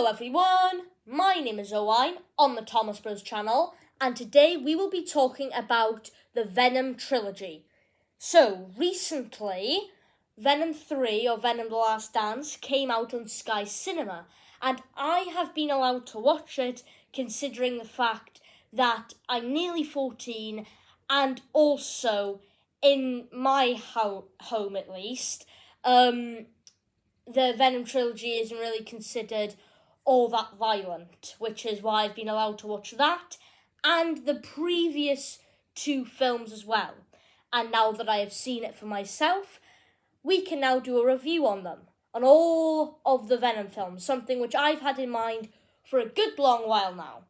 Hello everyone, my name is Owain on the Thomas Bros channel, and today we will be talking about the Venom Trilogy. So, recently, Venom 3 or Venom The Last Dance came out on Sky Cinema, and I have been allowed to watch it considering the fact that I'm nearly 14 and also, in my home at least, the Venom Trilogy isn't really considered all that violent, which is why I've been allowed to watch that and the previous two films as well. And now that I have seen it for myself, we can now do a review on them, on all of the Venom films, something which I've had in mind for a good long while now.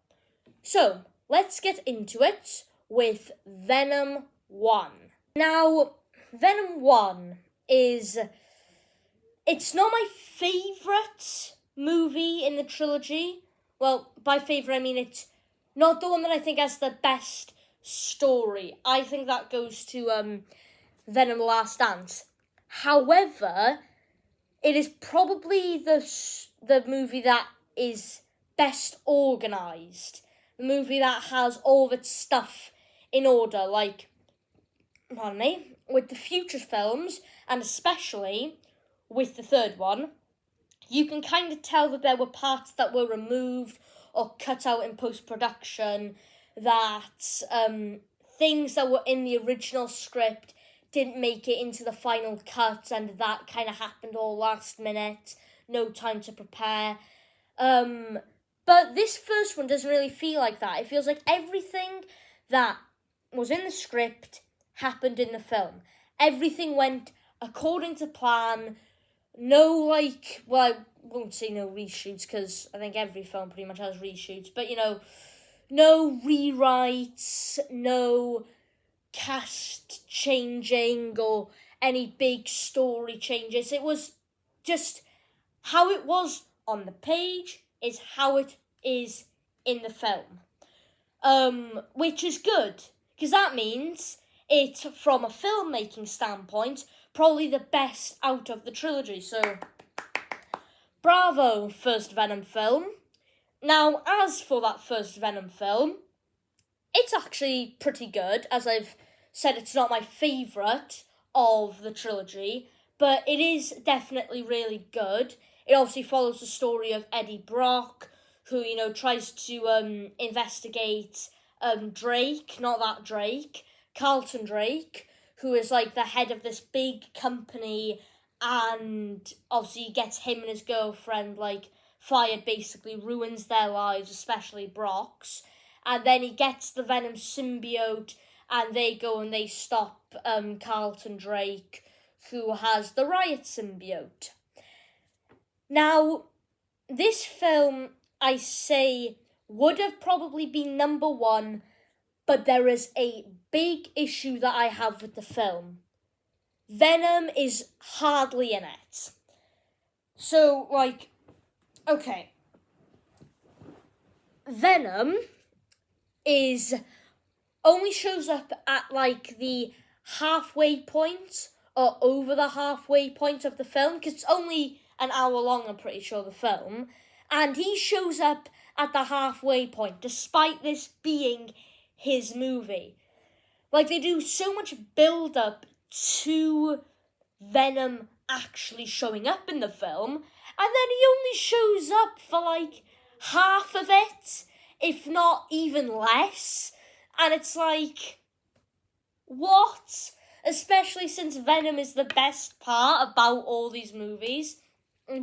So, let's get into it with Venom 1. Now, Venom 1 it's not my favourite movie in the trilogy. Well, by favourite, I mean it's not the one that I think has the best story. I think that goes to Venom The Last Dance. However, it is probably the movie that is best organised. The movie that has all of its stuff in order, with the future films, and especially with the third one, you can kind of tell that there were parts that were removed or cut out in post-production, that things that were in the original script didn't make it into the final cut, and that kind of happened all last minute, no time to prepare. But this first one doesn't really feel like that. It feels like everything that was in the script happened in the film. Everything went according to plan. No, I won't say no reshoots, because I think every film pretty much has reshoots, but, no rewrites, no cast changing, or any big story changes. It was just how it was on the page is how it is in the film. Which is good, because that means it's, from a filmmaking standpoint, probably the best out of the trilogy. So, bravo, first Venom film. Now, as for that first Venom film, it's actually pretty good. As I've said, it's not my favourite of the trilogy, but it is definitely really good. It obviously follows the story of Eddie Brock, who, tries to investigate Carlton Drake, who is like the head of this big company, and obviously he gets him and his girlfriend fired, basically ruins their lives, especially Brock's. And then he gets the Venom symbiote, and they go and they stop Carlton Drake, who has the Riot symbiote. Now, this film, I say, would have probably been number one, but there is a big issue that I have with the film. Venom is hardly in it. So, okay. Venom only shows up at, the halfway point, or over the halfway point of the film, because it's only an hour long, I'm pretty sure, the film, and he shows up at the halfway point, despite this being his movie. They do so much build-up to Venom actually showing up in the film, and then he only shows up for, half of it, if not even less, and it's what? Especially since Venom is the best part about all these movies,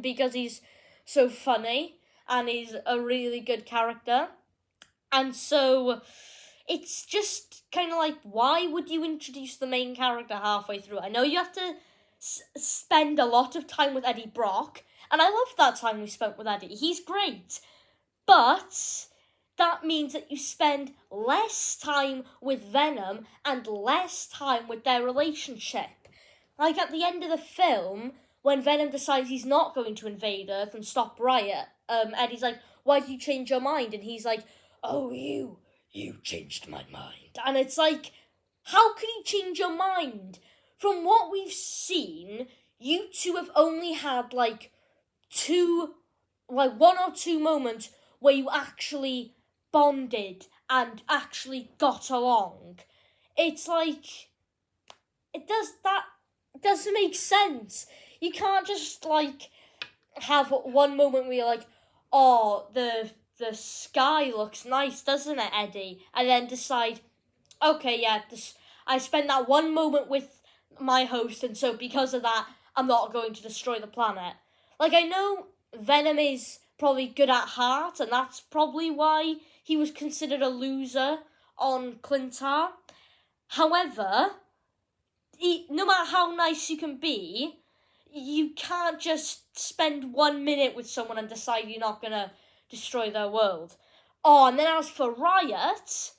because he's so funny, and he's a really good character, and so it's just kind of why would you introduce the main character halfway through? I know you have to spend a lot of time with Eddie Brock, and I love that time we spent with Eddie. He's great. But that means that you spend less time with Venom and less time with their relationship. At the end of the film, when Venom decides he's not going to invade Earth and stop Riot, Eddie's like, why did you change your mind? And he's like, oh, you changed my mind. And it's how could you change your mind? From what we've seen, you two have only had, 2 like one or two moments where you actually bonded and actually got along. It's like that doesn't make sense. You can't just like have one moment where you're like, oh, the sky looks nice, doesn't it, Eddie? And then decide, okay, yeah, I spent that one moment with my host, and so because of that, I'm not going to destroy the planet. Like, I know Venom is probably good at heart, and that's probably why he was considered a loser on Clintar. However, no matter how nice you can be, you can't just spend 1 minute with someone and decide you're not gonna destroy their world. Oh, and then as for Riot,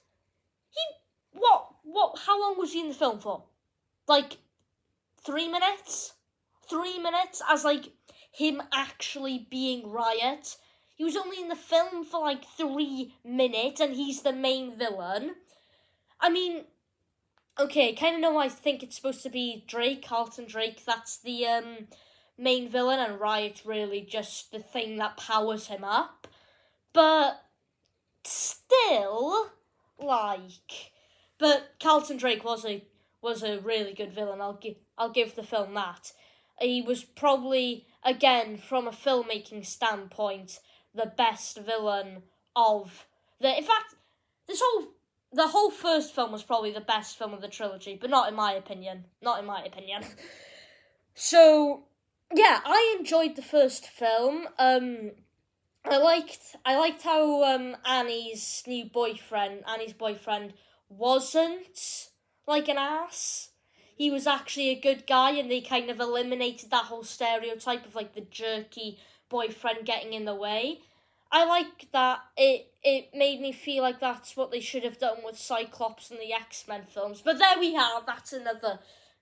how long was he in the film for? Like 3 minutes? 3 minutes as like him actually being Riot. He was only in the film for like 3 minutes and he's the main villain. I mean, okay, kind of know I think it's supposed to be Drake, Carlton Drake, that's the main villain, and Riot's really just the thing that powers him up. But still, like, but Carlton Drake was a really good villain. I'll give the film that. He was probably, again, from a filmmaking standpoint, the best villain of in fact, the whole first film was probably the best film of the trilogy, but not in my opinion. Not in my opinion. So, yeah, I enjoyed the first film. I liked how Annie's boyfriend wasn't like an ass. He was actually a good guy, and they kind of eliminated that whole stereotype of like the jerky boyfriend getting in the way. I like that. It made me feel like that's what they should have done with Cyclops and the X-Men films. But there we are. That's another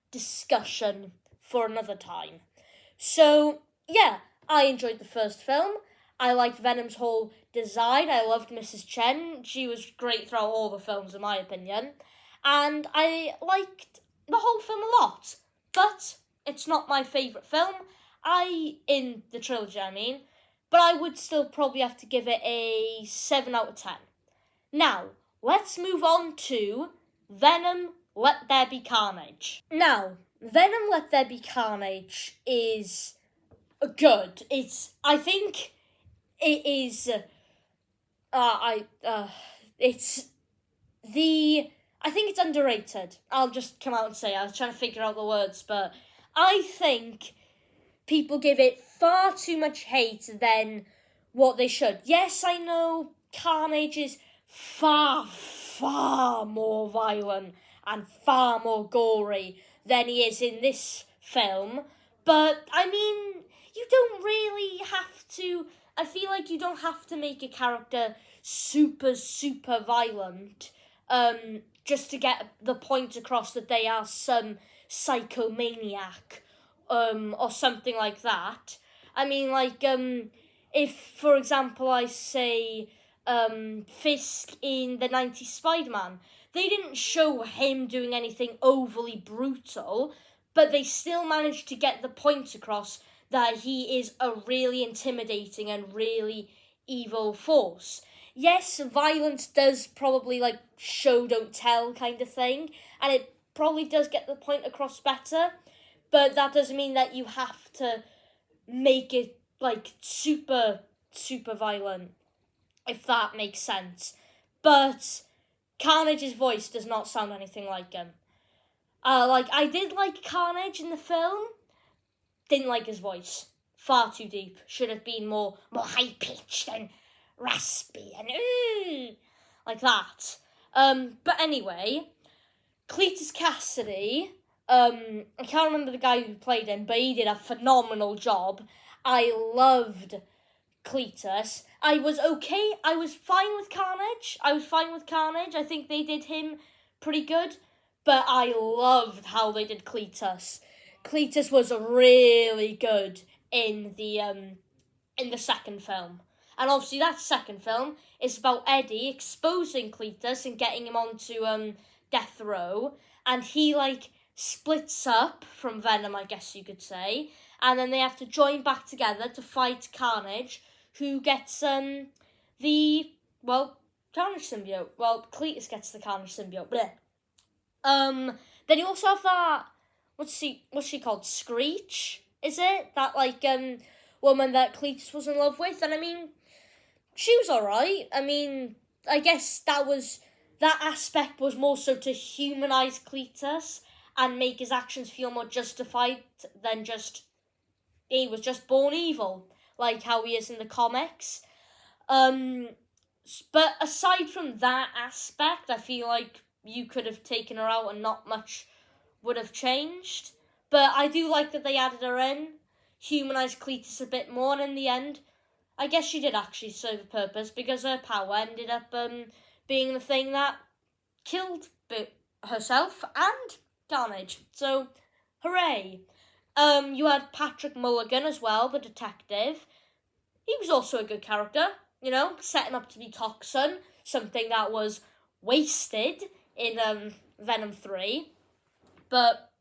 discussion for another time. So, yeah, I enjoyed the first film. I liked Venom's whole design. I loved Mrs. Chen. She was great throughout all the films, in my opinion. And I liked the whole film a lot. But it's not my favourite film. In the trilogy, I mean. But I would still probably have to give it a 7 out of 10. Now, let's move on to Venom Let There Be Carnage. Now, Venom Let There Be Carnage is good. I think it's underrated. I'll just come out and say, I was trying to figure out the words, but I think people give it far too much hate than what they should. Yes, I know Carnage is far, far more violent and far more gory than he is in this film, but I mean, you don't really have to. I feel like you don't have to make a character super, super violent just to get the point across that they are some psychomaniac or something like that. I mean, like, if, for example, I say Fisk in the 90s Spider-Man, they didn't show him doing anything overly brutal, but they still managed to get the point across that he is a really intimidating and really evil force. Yes, violence does probably, like, show, don't tell kind of thing, and it probably does get the point across better, but that doesn't mean that you have to make it, like, super, super violent, if that makes sense. But Carnage's voice does not sound anything like him. I did like Carnage in the film. Didn't like his voice. Far too deep. Should have been more high-pitched and raspy and like that. But anyway, Cletus Cassidy, I can't remember the guy who played him, but he did a phenomenal job. I loved Cletus. I was fine with Carnage. I think they did him pretty good, but I loved how they did Cletus. Cletus was really good in the second film. And obviously that second film is about Eddie exposing Cletus and getting him onto death row, and he like splits up from Venom, I guess you could say, and then they have to join back together to fight Carnage, who gets Carnage symbiote. Well, Cletus gets the Carnage symbiote. Bleh. Then you also have that, what's she called? Screech, is it? That woman that Cletus was in love with, and I mean, she was alright. I mean, I guess that aspect was more so to humanize Cletus and make his actions feel more justified than just he was just born evil, like how he is in the comics. But aside from that aspect, I feel like you could have taken her out and not much would have changed. But I do like that they added her in, humanized Cletus a bit more, and in the end, I guess she did actually serve a purpose because her power ended up being the thing that killed herself and Carnage. So, hooray. You had Patrick Mulligan as well, the detective. He was also a good character, setting up to be Toxin, something that was wasted in Venom 3. But,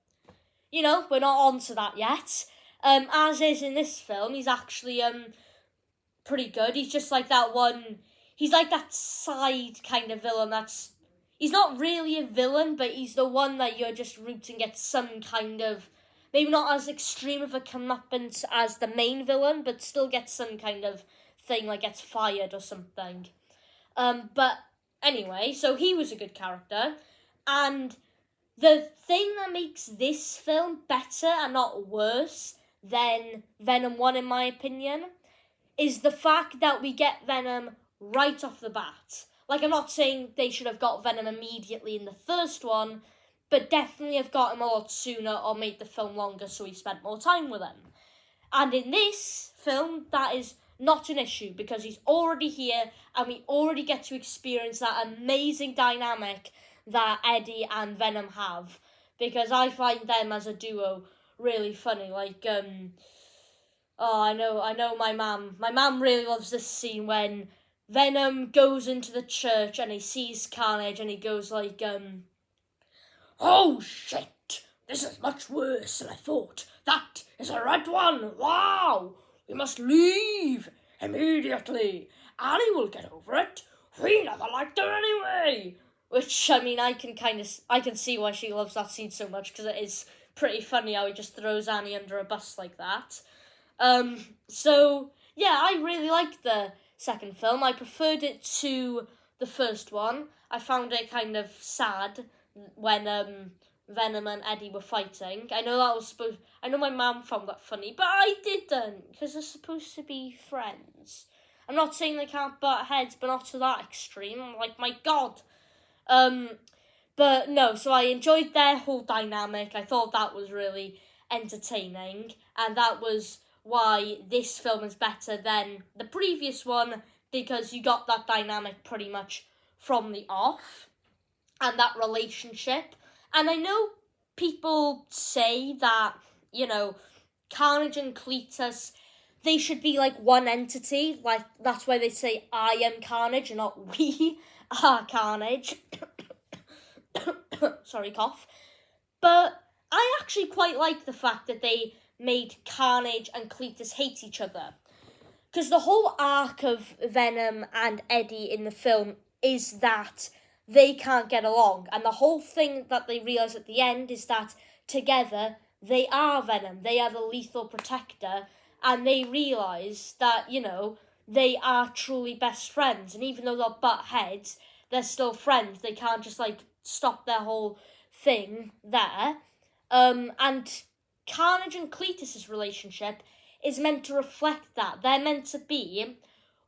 we're not on to that yet. As is in this film, he's actually pretty good. He's just like that one, he's like that side kind of villain he's not really a villain, but he's the one that you're just rooting gets some kind of, maybe not as extreme of a comeuppance as the main villain, but still gets some kind of thing, like gets fired or something. But anyway, so he was a good character, and the thing that makes this film better and not worse than Venom 1, in my opinion, is the fact that we get Venom right off the bat. Like, I'm not saying they should have got Venom immediately in the first one, but definitely have got him a lot sooner or made the film longer so we spent more time with him. And in this film, that is not an issue because he's already here and we already get to experience that amazing dynamic that Eddie and Venom have. Because I find them as a duo really funny. Like, I know my mum. My mum really loves this scene when Venom goes into the church and he sees Carnage and he goes like, "Oh shit, this is much worse than I thought. That is a red one. Wow, we must leave immediately. Annie will get over it. We never liked her anyway." Which, I mean, I can see why she loves that scene so much, because it is pretty funny how he just throws Annie under a bus like that. So, yeah, I really liked the second film. I preferred it to the first one. I found it kind of sad when Venom and Eddie were fighting. I know my mum found that funny, but I didn't, because they're supposed to be friends. I'm not saying they can't butt heads, but not to that extreme. I'm like, my God. But no, so I enjoyed their whole dynamic. I thought that was really entertaining, and that was why this film is better than the previous one, because you got that dynamic pretty much from the off, and that relationship. And I know people say that, Carnage and Cletus, they should be like one entity. Like, that's why they say I am Carnage and not we are Carnage. Sorry, cough. But I actually quite like the fact that they made Carnage and Cletus hate each other. Because the whole arc of Venom and Eddie in the film is that they can't get along. And the whole thing that they realise at the end is that together they are Venom. They are the lethal protector. And they realise that, they are truly best friends. And even though they're butt heads, they're still friends. They can't just, stop their whole thing there. And Carnage and Cletus' relationship is meant to reflect that. They're meant to be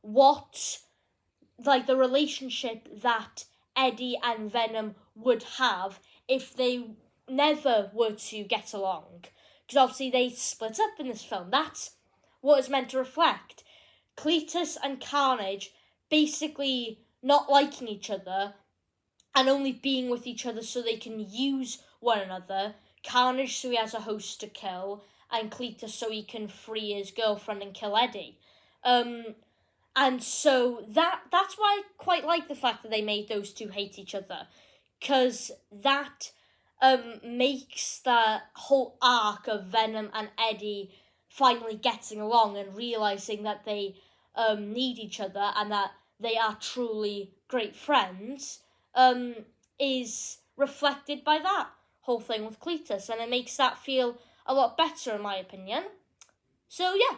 the relationship that Eddie and Venom would have if they never were to get along. Because obviously they split up in this film. That's what it's meant to reflect. Cletus and Carnage basically not liking each other and only being with each other so they can use one another. Carnage so he has a host to kill, and Cletus so he can free his girlfriend and kill Eddie. And so that's why I quite like the fact that they made those two hate each other, because that makes the whole arc of Venom and Eddie finally getting along and realising that they need each other and that they are truly great friends, is reflected by that whole thing with Cletus, and it makes that feel a lot better in my opinion. So yeah,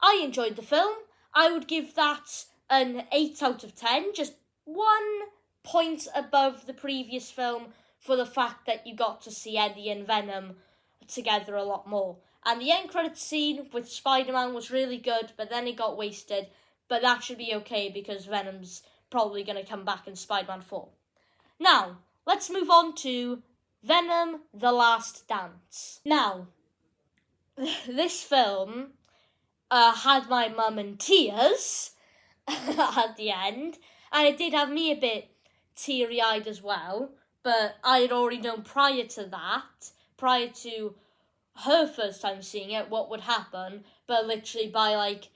I enjoyed the film. I would give that an 8 out of 10, just 1 point above the previous film for the fact that you got to see Eddie and Venom together a lot more. And the end credits scene with Spider-Man was really good, but then it got wasted. But that should be okay because Venom's probably going to come back in Spider-Man 4. Now, let's move on to Venom: The Last Dance. Now, this film had my mum in tears at the end, and it did have me a bit teary-eyed as well, but I had already known prior to her first time seeing it, what would happen, but literally by like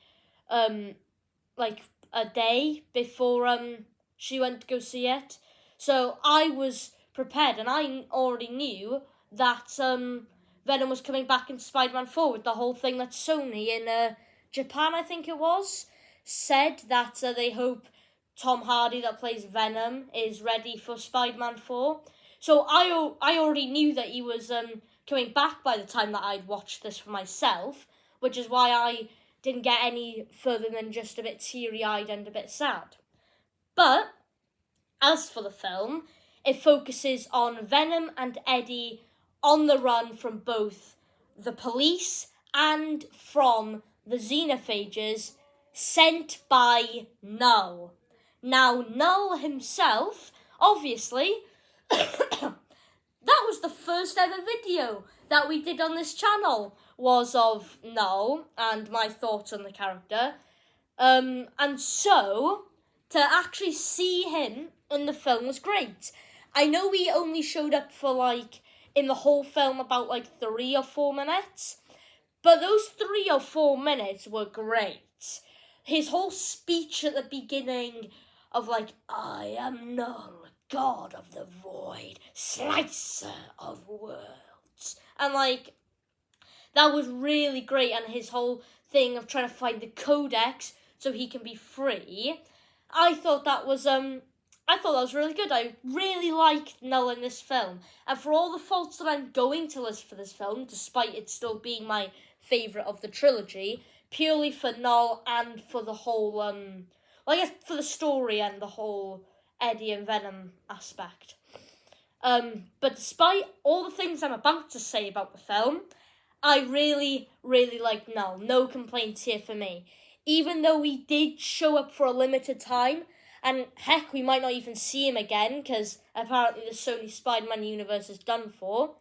a day before she went to go see it. So I was prepared, and I already knew that Venom was coming back in Spider-Man 4 with the whole thing that Sony in Japan, I think it was, said that they hope Tom Hardy that plays Venom is ready for Spider-Man 4. So I already knew that he was coming back by the time that I'd watched this for myself, which is why I didn't get any further than just a bit teary-eyed and a bit sad. But as for the film, it focuses on Venom and Eddie on the run from both the police and from the xenophages sent by Null. Now, Null himself, obviously, that was the first ever video that we did on this channel, was of Null and my thoughts on the character. And so, to actually see him in the film was great. I know he only showed up for, in the whole film about, 3 or 4 minutes, but those 3 or 4 minutes were great. His whole speech at the beginning of, I am Null, God of the Void, Slicer of Worlds. And, that was really great. And his whole thing of trying to find the Codex so he can be free. I thought that was really good. I really liked Null in this film. And for all the faults that I'm going to list for this film, despite it still being my favourite of the trilogy, purely for Null and for the whole, I guess for the story and the whole Eddie and Venom aspect. But despite all the things I'm about to say about the film, I really, really like Null. No complaints here for me. Even though he did show up for a limited time, and heck, we might not even see him again, because apparently the Sony Spider-Man universe is done for.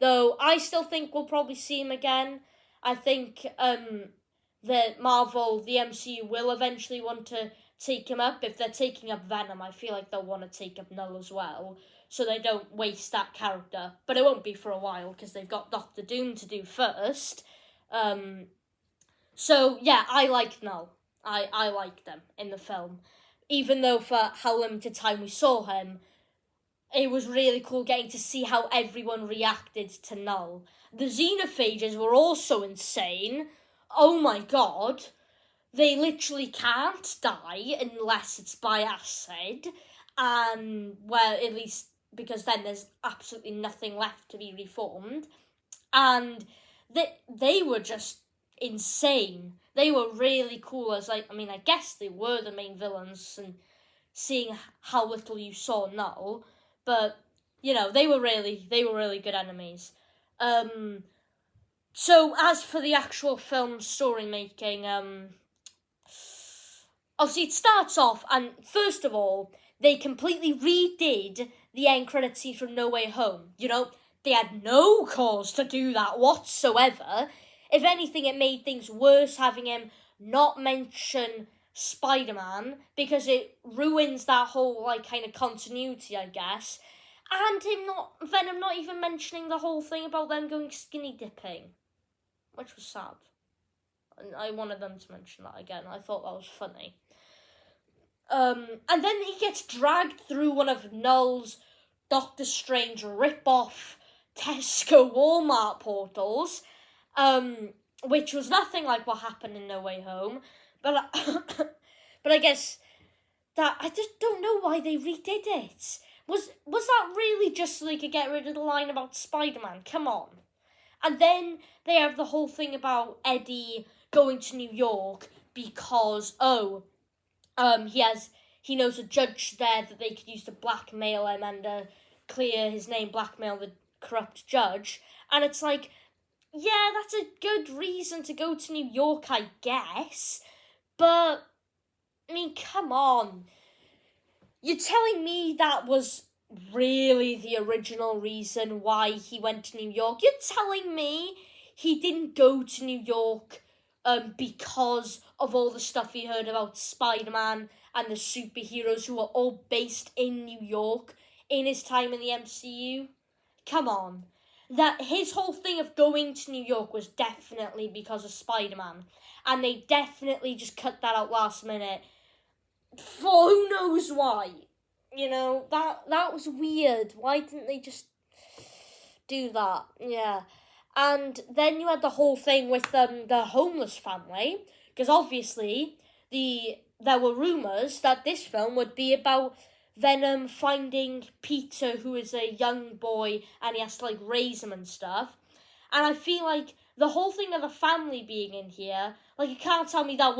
Though I still think we'll probably see him again. I think that Marvel, the MCU, will eventually want to take him up. If they're taking up Venom, I feel like they'll want to take up Null as well, so they don't waste that character. But it won't be for a while, because they've got Doctor Doom to do first. So, yeah, I like Null. I liked them in the film. Even though for how limited time we saw him, it was really cool getting to see how everyone reacted to Null. The xenophages were also insane. Oh my god. They literally can't die unless it's by acid. And, well, at least because then there's absolutely nothing left to be reformed. And they were just insane. They were really cool as, I guess they were the main villains, and seeing how little you saw Null. But, they were really good enemies. So, as for the actual film story making, obviously it starts off, and first of all, they completely redid the end credit scene from No Way Home. They had no cause to do that whatsoever. If anything, it made things worse having him not mention Spider-Man, because it ruins that whole, kind of continuity, I guess. And Venom not even mentioning the whole thing about them going skinny dipping, which was sad. I wanted them to mention that again. I thought that was funny. And then he gets dragged through one of Null's Doctor Strange rip-off Tesco Walmart portals, which was nothing like what happened in No Way Home. But but I guess that I just don't know why they redid it. Was that really just so they could get rid of the line about Spider-Man? Come on. And then they have the whole thing about Eddie going to New York because he knows a judge there that they could use to blackmail him and clear his name, blackmail the corrupt judge. And it's like, yeah, that's a good reason to go to New York, I guess. But, I mean, come on. You're telling me that was really the original reason why he went to New York? You're telling me he didn't go to New York because of all the stuff he heard about Spider-Man and the superheroes who are all based in New York in his time in the MCU? Come on. That his whole thing of going to New York was definitely because of Spider-Man. And they definitely just cut that out last minute for who knows why. You know, that was weird. Why didn't they just do that? Yeah. And then you had the whole thing with the homeless family, because obviously there were rumours that this film would be about Venom finding Peter, who is a young boy, and he has to, like, raise him and stuff. And I feel like the whole thing of the family being in here, like, you can't tell me that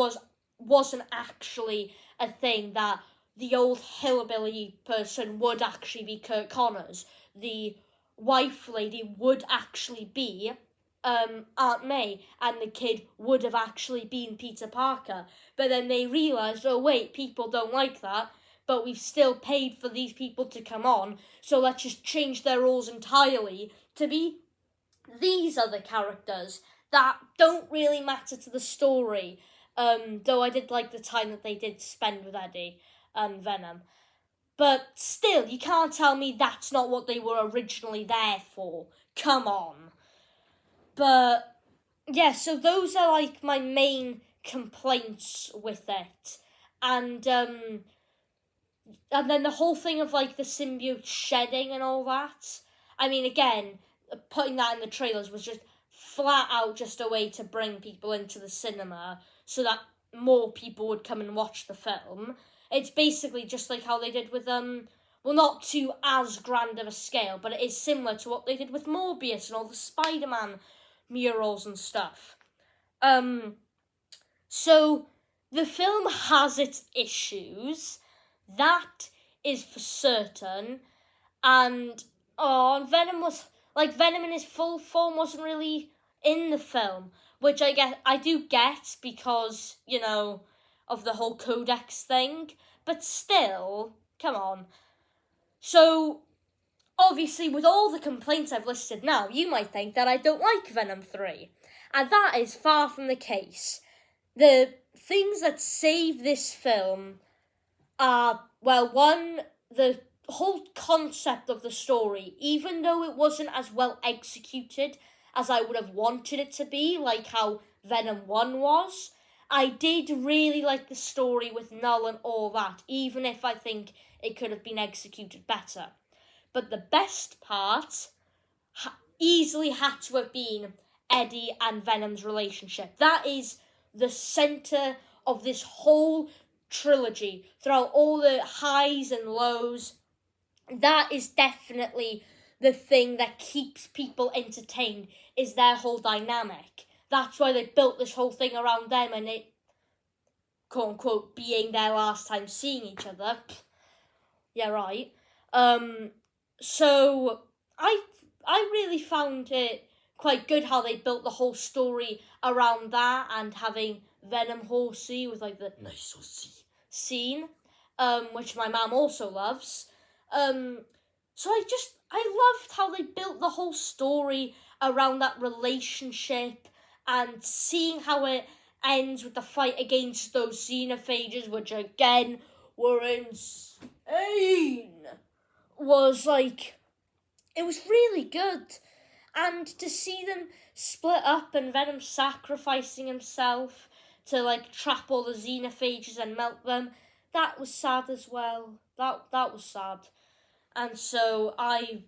wasn't actually a thing, that the old hillbilly person would actually be Kurt Connors. The wife lady would actually be Aunt May, and the kid would have actually been Peter Parker. But then they realised, oh wait, people don't like that, but we've still paid for these people to come on, so let's just change their roles entirely to be these other characters that don't really matter to the story. Though I did like the time that they did spend with Eddie and Venom. But still, you can't tell me that's not what they were originally there for. Come on. But, yeah, so those are, like, my main complaints with it. And then the whole thing of, like, the symbiote shedding and all that. I mean, again, putting that in the trailers was just flat out just a way to bring people into the cinema so that more people would come and watch the film. It's basically just like how they did with, well, not to as grand of a scale, but it is similar to what they did with Morbius and all the Spider-Man murals and stuff. So the film has its issues, that is for certain, and Venom in his full form wasn't really in the film, which I do get because, you know, of the whole Codex thing, but still, come on. So, obviously, with all the complaints I've listed now, you might think that I don't like Venom 3, and that is far from the case. The things that save this film are, well, one, the whole concept of the story, even though it wasn't as well executed as I would have wanted it to be, like how Venom 1 was, I did really like the story with Null and all that, even if I think it could have been executed better. But the best part easily had to have been Eddie and Venom's relationship. That is the centre of this whole trilogy, throughout all the highs and lows. That is definitely the thing that keeps people entertained, is their whole dynamic. That's why they built this whole thing around them and it, quote unquote, being their last time seeing each other. Yeah, right. So I really found it quite good how they built the whole story around that, and having Venom horsey with, like, the nice horsey scene, which my mum also loves. So I loved how they built the whole story around that relationship, and seeing how it ends with the fight against those xenophages, which again were insane, was like, it was really good. And to see them split up and Venom sacrificing himself to, like, trap all the xenophages and melt them, that was sad as well. That was sad. And so I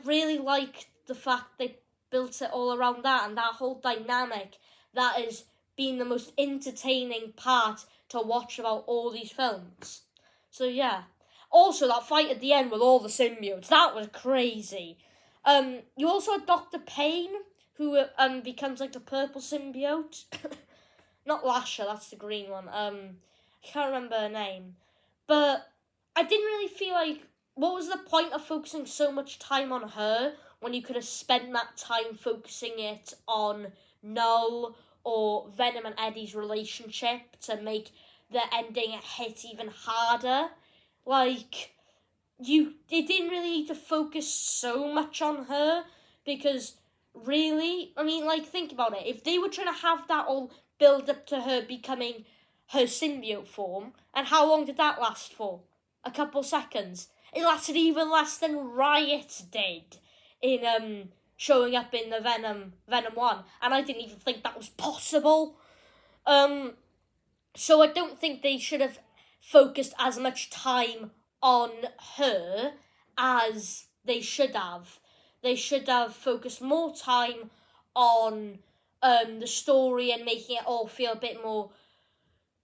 really liked the fact they built it all around that, and that whole dynamic that is been the most entertaining part to watch about all these films. So yeah. Also, that fight at the end with all the symbiotes, that was crazy. You also had Dr. Payne, who becomes like the purple symbiote. Not Lasher, that's the green one. I can't remember her name. But I didn't really feel like, what was the point of focusing so much time on her when you could have spent that time focusing it on Null or Venom and Eddie's relationship to make the ending hit even harder? Like, they didn't really need to focus so much on her, because really, I mean, like, think about it. If they were trying to have that all build up to her becoming her symbiote form, and how long did that last for? A couple seconds. It lasted even less than Riot did in showing up in the Venom 1, and I didn't even think that was possible. So I don't think they should have focused as much time on her as they should have. They should have focused more time on the story and making it all feel a bit more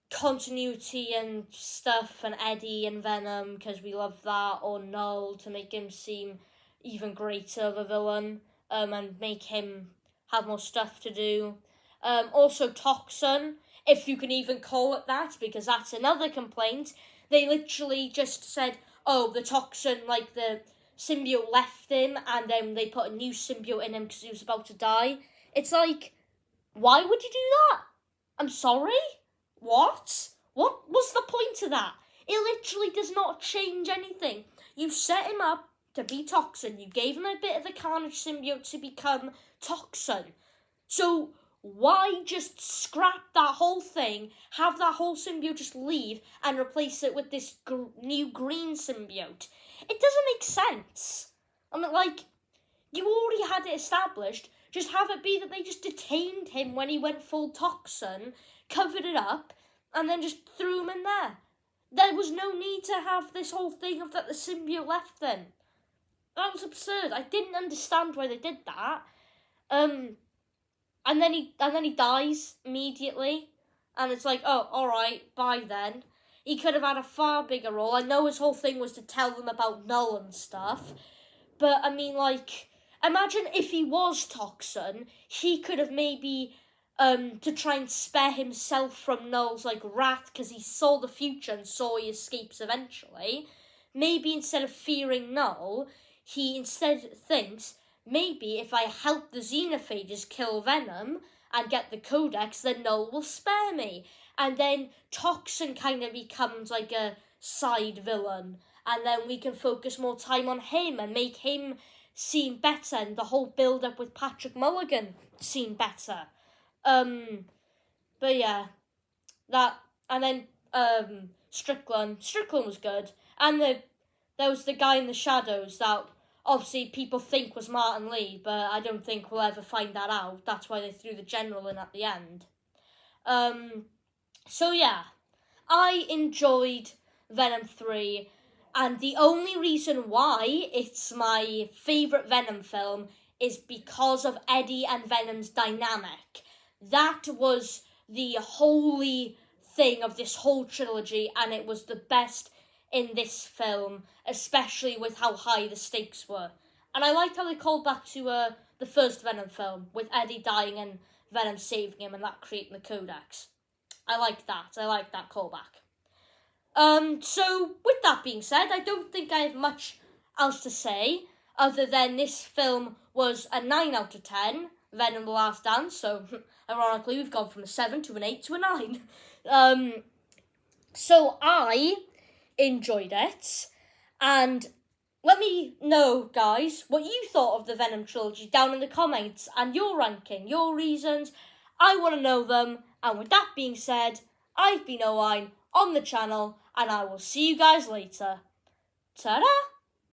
continuity and stuff, and Eddie and Venom, because we love that, or Null, to make him seem even greater of a villain, and make him have more stuff to do. Also Toxin, if you can even call it that, because that's another complaint. They literally just said, oh, the Toxin, like the symbiote left him, and then they put a new symbiote in him because he was about to die. It's like, why would you do that? I'm sorry? What? What was the point of that? It literally does not change anything. You set him up to be Toxin. You gave him a bit of the Carnage symbiote to become Toxin. So why just scrap that whole thing, have that whole symbiote just leave, and replace it with this new green symbiote? It doesn't make sense. I mean, like, you already had it established. Just have it be that they just detained him when he went full Toxin, covered it up, and then just threw him in there. There was no need to have this whole thing of that the symbiote left then. That was absurd. I didn't understand why they did that. And then he dies immediately, and it's like, oh, all right, bye then. He could have had a far bigger role. I know his whole thing was to tell them about Null and stuff, but I mean, like, imagine if he was Toxin, he could have maybe, to try and spare himself from Null's, like, wrath, because he saw the future and saw he escapes eventually. Maybe instead of fearing Null, he instead thinks, maybe if I help the Xenophages kill Venom and get the Codex, then Null will spare me. And then Toxin kind of becomes like a side villain. And then we can focus more time on him and make him seem better, and the whole build-up with Patrick Mulligan seem better. But yeah, that, and then Strickland was good. And there was the guy in the shadows that obviously people think was Martin Lee, but I don't think we'll ever find that out. That's why they threw the general in at the end. So yeah, I enjoyed Venom 3, and the only reason why it's my favourite Venom film is because of Eddie and Venom's dynamic. That was the holy thing of this whole trilogy, and it was the best in this film, especially with how high the stakes were. And I liked how they called back to the first Venom film, with Eddie dying and Venom saving him, and that creating the Codex. I like that callback. So, with that being said, I don't think I have much else to say, other than this film was a 9 out of 10, Venom The Last Dance, so ironically we've gone from a 7 to an 8 to a 9. So I enjoyed it, and let me know, guys, what you thought of the Venom trilogy down in the comments, and your ranking, your reasons. I want to know them. And with that being said, I've been Owain on the channel, and I will see you guys later. Ta-da!